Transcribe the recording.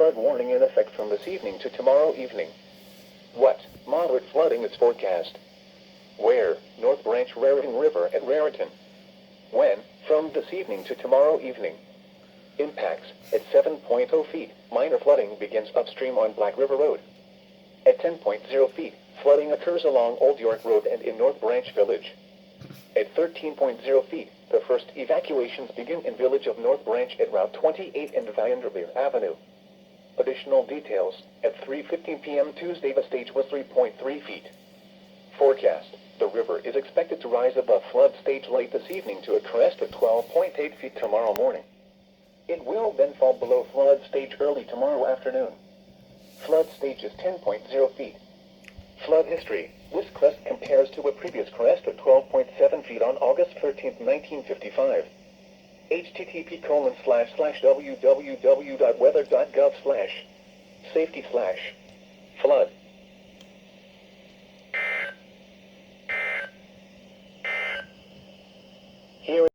flood warning in effect from this evening to tomorrow evening. What? Moderate flooding is forecast. Where? North Branch Raritan River at Raritan. When? From this evening to tomorrow evening. Impacts: at 7.0 feet, minor flooding begins upstream on Black River Road. At 10.0 feet, flooding occurs along Old York Road and in North Branch Village. At 13.0 feet, the first evacuations begin in Village of North Branch at Route 28 and Vanderveer Avenue. Additional details: at 3:15 p.m. Tuesday the stage was 3.3 feet. Forecast: the river is expected to rise above flood stage late this evening to a crest of 12.8 feet tomorrow morning. It will then fall below flood stage early tomorrow afternoon. Flood stage is 10.0 feet. Flood history: this crest compares to a previous crest of 12.7 feet on August 13, 1955. http://www.weather.gov/safety/flood